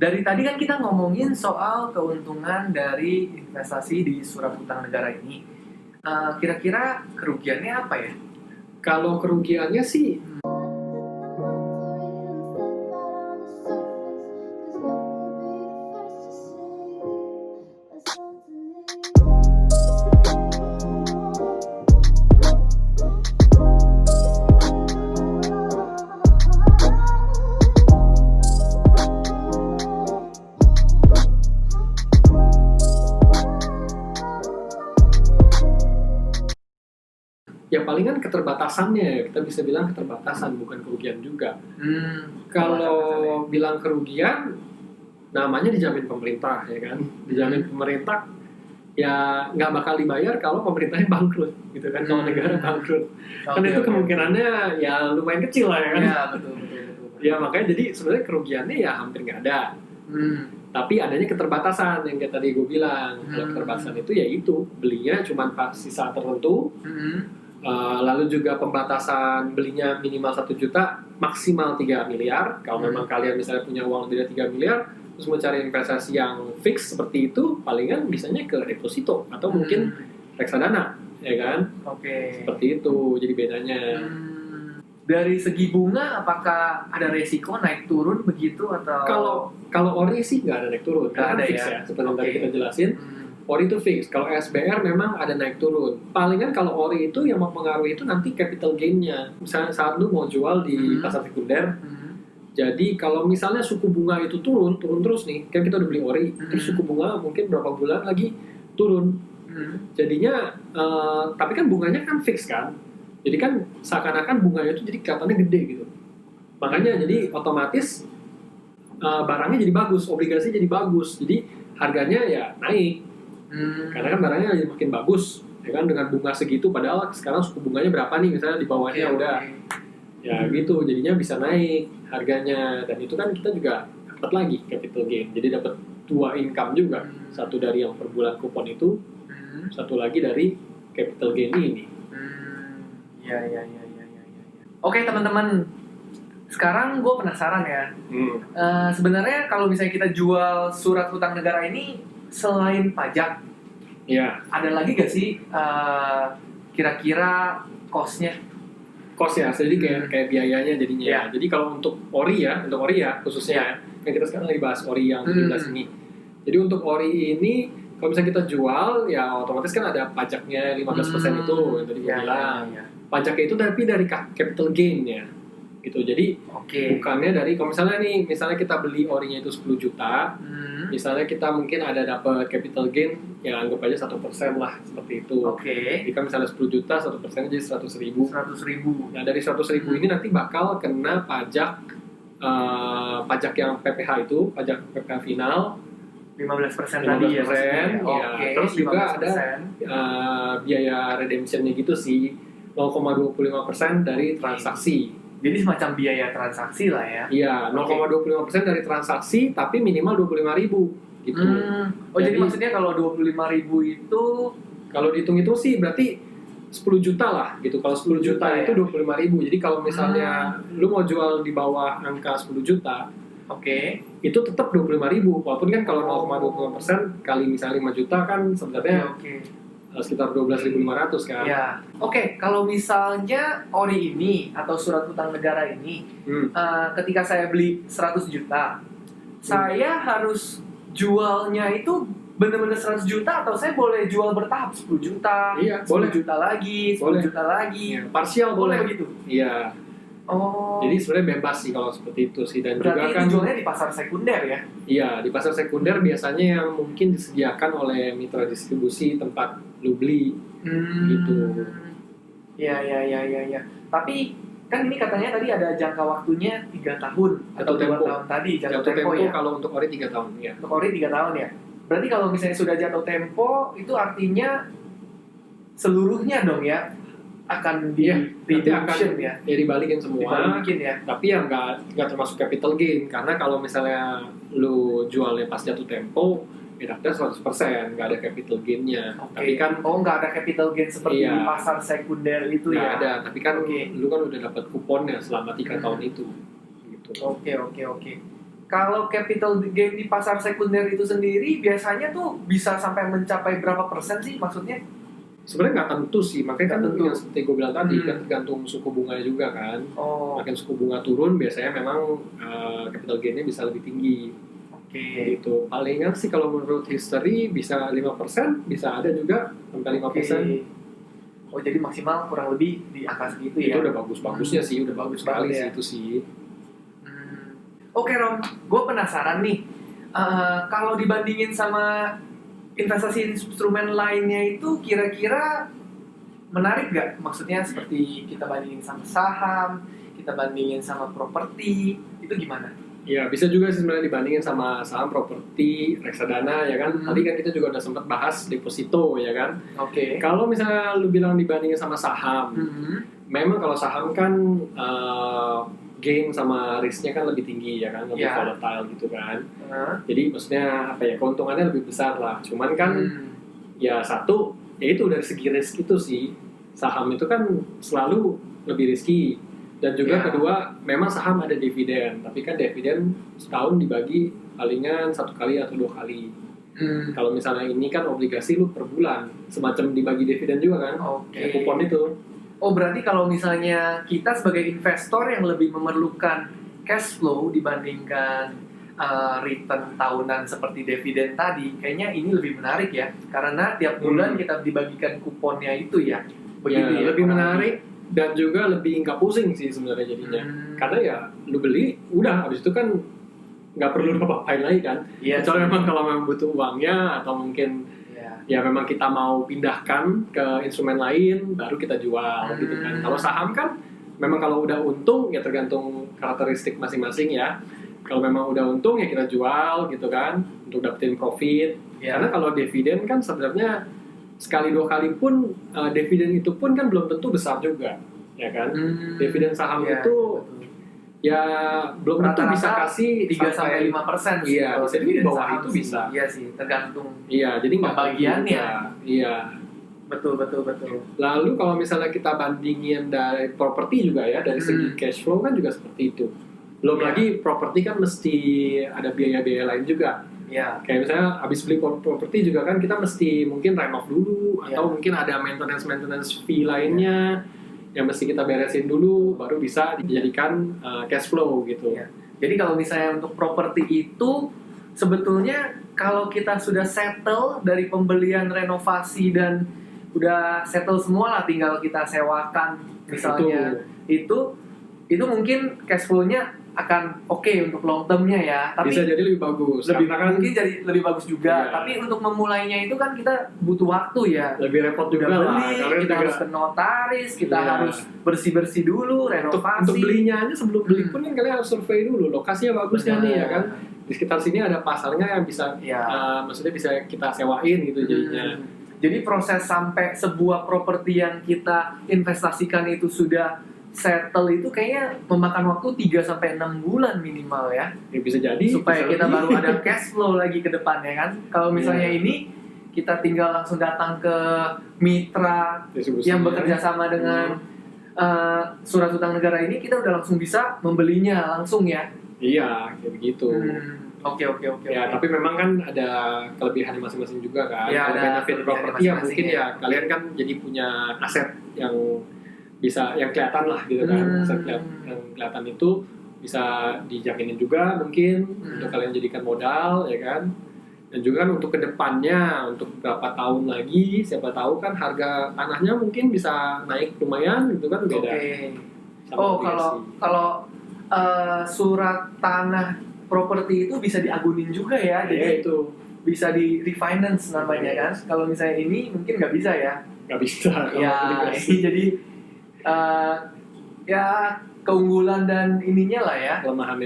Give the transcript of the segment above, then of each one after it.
dari tadi kan kita ngomongin soal keuntungan dari investasi di surat utang negara ini. Kira-kira kerugiannya apa ya? Kalau kerugiannya sih ya palingan keterbatasannya, kita bisa bilang keterbatasan, bukan kerugian juga. Kalau bilang kerugian, namanya dijamin pemerintah, ya kan? Dijamin pemerintah, ya nggak bakal dibayar kalau pemerintahnya bangkrut, gitu kan? Kalau negara bangkrut, kan itu kemungkinannya ya lumayan kecil lah, ya kan? Ya, betul. Ya makanya jadi sebenarnya kerugiannya ya hampir nggak ada. Tapi adanya keterbatasan yang kayak tadi gue bilang. Kalau keterbatasan itu ya itu belinya cuma pas sisa tertentu. Lalu juga pembatasan belinya minimal 1 juta, maksimal 3 miliar. Kalau memang kalian misalnya punya uang lebih dari 3 miliar, terus mau cari investasi yang fix seperti itu, palingan bisanya ke deposito atau mungkin reksadana, ya kan? Oke. Seperti itu, jadi bedanya. Dari segi bunga, apakah ada resiko naik turun begitu atau? Kalau ORI sih nggak ada naik turun, karena ada fix ya. Seperti yang tadi kita jelasin. ORI itu fix. Kalau SBR memang ada naik turun. Palingan kalau ORI itu yang mempengaruhi itu nanti capital gain-nya. Misalnya saat lu mau jual di pasar sekunder, jadi kalau misalnya suku bunga itu turun terus nih, kan kita udah beli ORI, terus suku bunga mungkin berapa bulan lagi turun. Jadinya, tapi kan bunganya kan fix kan. Jadi kan seakan-akan bunganya itu jadi kelihatannya gede gitu. Makanya jadi otomatis barangnya jadi bagus, obligasi jadi bagus. Jadi harganya ya naik. Karena kan barangnya jadi makin bagus, ya kan, dengan bunga segitu. Padahal sekarang suku bunganya berapa nih, misalnya di bawahnya udah ya gitu, jadinya bisa naik harganya. Dan itu kan kita juga dapat lagi capital gain, jadi dapat 2 income juga, satu dari yang per bulan kupon itu, satu lagi dari capital gain ini. Ya. Oke teman-teman, sekarang gue penasaran ya. Sebenarnya kalau misalnya kita jual surat hutang negara ini, selain pajak, ya ada lagi gak sih kira-kira cost-nya? Cost ya, jadi kayak biayanya jadinya. Ya. Jadi kalau untuk ORI ya khususnya, yang kita sekarang lagi bahas ORI yang 17 ini. Jadi untuk ORI ini, kalau misalnya kita jual, ya otomatis kan ada pajaknya 15% itu yang tadi gue bilang. Pajaknya itu tapi dari capital gain-nya. Gitu. Jadi bukannya dari, kalau misalnya kita beli ORI-nya itu 10 juta, misalnya kita mungkin ada dapat capital gain, ya anggap aja 1% lah, seperti itu. Jika misalnya 10 juta, 1% jadi 100.000. Nah dari 100.000 ini nanti bakal kena pajak yang PPH itu, pajak PPH final 15% tadi ya. Terus juga ada biaya redemption-nya gitu sih, 0,25% dari transaksi. Jadi semacam biaya transaksi lah ya. Iya, 0,25% dari transaksi, tapi minimal 25.000 gitu. Jadi maksudnya kalau 25.000 itu, kalau dihitung-hitung sih berarti 10 juta lah gitu. Kalau 10 juta itu 25.000. Jadi kalau misalnya lu mau jual di bawah angka 10 juta, itu tetap 25.000. Walaupun kan kalau 0,25% kali misalnya 5 juta kan sebenarnya sekitar 12.500 kan. Ya. Kalau misalnya ORI ini atau surat hutang negara ini, ketika saya beli 100 juta, saya harus jualnya itu benar-benar 100 juta atau saya boleh jual bertahap 10 juta, 10 juta lagi, 10 juta lagi. Ya, parsial boleh begitu. Iya. Jadi sebenarnya bebas sih kalau seperti itu sih. Dan berarti juga kan jualnya di pasar sekunder ya? Iya, di pasar sekunder biasanya yang mungkin disediakan oleh mitra distribusi tempat lu beli gitu. Ya. Tapi kan ini katanya tadi ada jangka waktunya 3 tahun atau 2 tahun tadi jatuh tempo ya? Kalau untuk ORI 3 tahun ya. Untuk ORI 3 tahun ya? Berarti kalau misalnya sudah jatuh tempo, itu artinya seluruhnya dong ya akan akan ya? Ya dibalikin semua. Dibalikin ya? Tapi ya nggak termasuk capital gain, karena kalau misalnya lu jualnya pas jatuh tempo, ya dapetnya 100%, nggak ada capital gain-nya. Tapi kan nggak ada capital gain seperti di pasar sekunder itu ya? Nggak ada, tapi kan lu kan udah dapat kuponnya selama 3 tahun itu. Gitu. Oke. kalau capital gain di pasar sekunder itu sendiri biasanya tuh bisa sampai mencapai berapa persen sih maksudnya? Sebenarnya nggak tentu sih, makanya kan yang seperti gue bilang tadi kan tergantung suku bunganya juga kan. Makin suku bunga turun biasanya memang capital gainnya bisa lebih tinggi. Gitu. Palingan sih kalau menurut history bisa 5%, bisa ada juga sampai 5%. Oh jadi maksimal kurang lebih di angka segitu ya? Itu udah bagus-bagusnya sih, udah bagus sekali sih itu sih. Oke Rom, gue penasaran nih, kalau dibandingin sama investasi instrumen lainnya itu kira-kira menarik gak? Maksudnya seperti kita bandingin sama saham, kita bandingin sama properti, itu gimana? Ya bisa juga sih sebenarnya dibandingin sama saham, properti, reksadana ya kan. Tadi kan kita juga udah sempat bahas deposito ya kan. Kalau misalnya lu bilang dibandingin sama saham, memang kalau saham kan gain sama risknya kan lebih tinggi ya kan, lebih volatile gitu kan. Jadi maksudnya apa ya, keuntungannya lebih besar lah. Cuman kan ya satu, ya itu dari segi risk itu sih, saham itu kan selalu lebih risky. Dan juga kedua, memang saham ada dividen, tapi kan dividen setahun dibagi palingan 1 kali atau 2 kali. Kalau misalnya ini kan obligasi lu per bulan, semacam dibagi dividen juga kan, kayak kupon itu. Oh berarti kalau misalnya kita sebagai investor yang lebih memerlukan cash flow dibandingkan return tahunan seperti dividen tadi, kayaknya ini lebih menarik ya, karena tiap bulan kita dibagikan kuponnya itu ya. Begitu ya, lebih menarik dan juga lebih nggak pusing sih sebenarnya jadinya. Karena ya lu beli, udah habis itu kan nggak perlu apa-apain lagi kan. Kecuali memang kalau memang butuh uangnya atau mungkin ya memang kita mau pindahkan ke instrumen lain baru kita jual gitu kan. Kalau saham kan memang kalau udah untung ya tergantung karakteristik masing-masing ya. Kalau memang udah untung ya kita jual gitu kan untuk dapetin profit. Karena kalau dividen kan sebenarnya sekali 2 kali pun dividen itu pun kan belum tentu besar juga ya kan. Dividen saham itu ya belum tentu bisa kasih 3-5%. Iya, bisa di bawah itu bisa. Iya sih, tergantung. Iya, jadi nggak pembagiannya. Iya. Betul. Lalu kalau misalnya kita bandingin dari properti juga ya, dari segi cash flow kan juga seperti itu. Belum lagi properti kan mesti ada biaya-biaya lain juga. Kayak misalnya habis beli properti juga kan kita mesti mungkin renov dulu atau mungkin ada maintenance fee lainnya yang mesti kita beresin dulu baru bisa dijadikan cash flow gitu. Jadi kalau misalnya untuk properti itu sebetulnya kalau kita sudah settle dari pembelian renovasi dan udah settle semua lah, tinggal kita sewakan misalnya, itu mungkin cash flow-nya akan oke untuk long term-nya ya. Tapi bisa jadi lebih bagus. Mungkin jadi lebih bagus juga. Tapi untuk memulainya itu kan kita butuh waktu ya. Lebih repot juga lah. Kita harus ke notaris, kita harus bersih-bersih dulu, renovasi. Untuk belinya aja sebelum beli pun kan kalian harus survei dulu. Lokasinya bagusnya nih ya kan. Di sekitar sini ada pasarnya yang bisa, maksudnya bisa kita sewain gitu jadinya. Jadi proses sampai sebuah properti yang kita investasikan itu sudah settle itu kayaknya memakan waktu 3-6 bulan minimal ya. Bisa jadi. Supaya kita baru ada cash flow lagi ke depannya kan. Kalau misalnya ini kita tinggal langsung datang ke mitra yang bekerja sama dengan surat utang negara ini, kita udah langsung bisa membelinya langsung ya. Iya, kayak begitu. Oke. Ya, tapi memang kan ada kelebihan masing-masing juga kan. Ya, ada benefit properti yang mungkin ya kalian kan jadi punya aset yang bisa yang kelihatan lah gitu kan. Aset yang kelihatan itu bisa dijaminin juga mungkin untuk kalian jadikan modal ya kan. Dan juga kan untuk kedepannya, untuk berapa tahun lagi, siapa tahu kan harga tanahnya mungkin bisa naik lumayan gitu kan, beda. Kalau surat tanah properti itu bisa diagunin juga ya, jadi itu bisa di refinance namanya kan. Kalau misalnya ini mungkin nggak bisa ya. Nggak bisa. Ya, jadi ya keunggulan dan ininya lah ya. Kelemahannya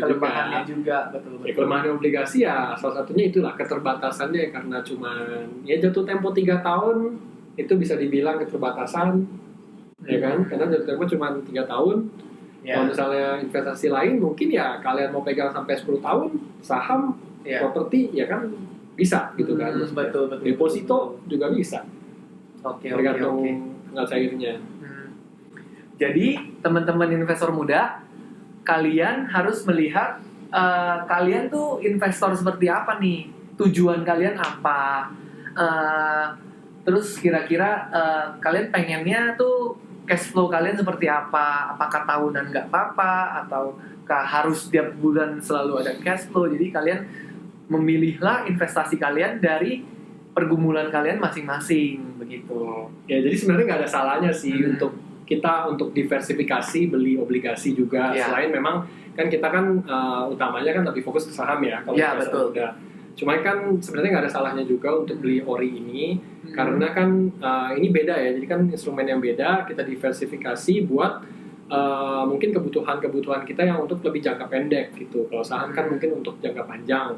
juga betul. Kelemahan obligasi ya salah satunya itulah keterbatasannya, karena cuma ya jatuh tempo 3 tahun itu bisa dibilang keterbatasan ya kan, karena jatuh tempo cuma 3 tahun. Kalau misalnya investasi lain mungkin ya kalian mau pegang sampai 10 tahun, saham, properti ya kan bisa gitu kan. Betul. Deposito juga bisa. Tergantung tinggal cairnya. Jadi teman-teman investor muda, kalian harus melihat kalian tuh investor seperti apa nih? Tujuan kalian apa? Terus kira-kira kalian pengennya tuh cash flow kalian seperti apa? Apakah tahunan nggak apa-apa? Ataukah harus tiap bulan selalu ada cash flow? Jadi kalian memilihlah investasi kalian dari pergumulan kalian masing-masing begitu. Ya jadi sebenarnya nggak ada salahnya sih untuk kita untuk diversifikasi beli obligasi juga. Selain memang kan kita kan utamanya kan lebih fokus ke saham ya kalau betul. Udah. Cuma kan sebenarnya nggak ada salahnya juga untuk beli ori ini karena kan ini beda ya. Jadi kan instrumen yang beda kita diversifikasi buat mungkin kebutuhan kita yang untuk lebih jangka pendek gitu. Kalau saham kan mungkin untuk jangka panjang.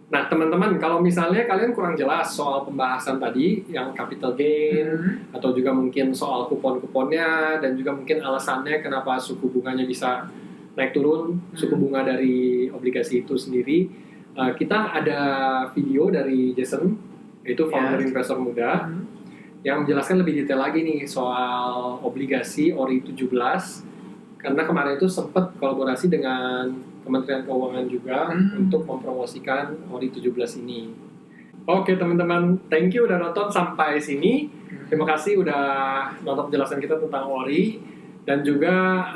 Nah teman-teman, kalau misalnya kalian kurang jelas soal pembahasan tadi yang capital gain atau juga mungkin soal kupon-kuponnya dan juga mungkin alasannya kenapa suku bunganya bisa naik turun, suku bunga dari obligasi itu sendiri, kita ada video dari Jason, yaitu founder investor muda, yang menjelaskan lebih detail lagi nih soal obligasi ORI 17, karena kemarin itu sempat kolaborasi dengan Kementerian Keuangan juga untuk mempromosikan ORI 17 ini. Oke teman-teman, thank you udah nonton sampai sini. Terima kasih udah nonton penjelasan kita tentang ORI. Dan juga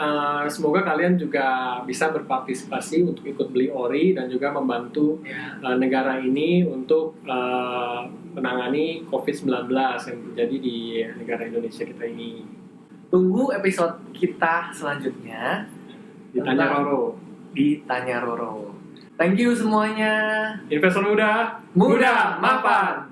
semoga kalian juga bisa berpartisipasi untuk ikut beli ORI dan juga membantu negara ini untuk menangani COVID-19 yang terjadi di negara Indonesia kita ini. Tunggu episode kita selanjutnya. Ditanya Roro. Thank you semuanya. Investor muda, Muda mapan.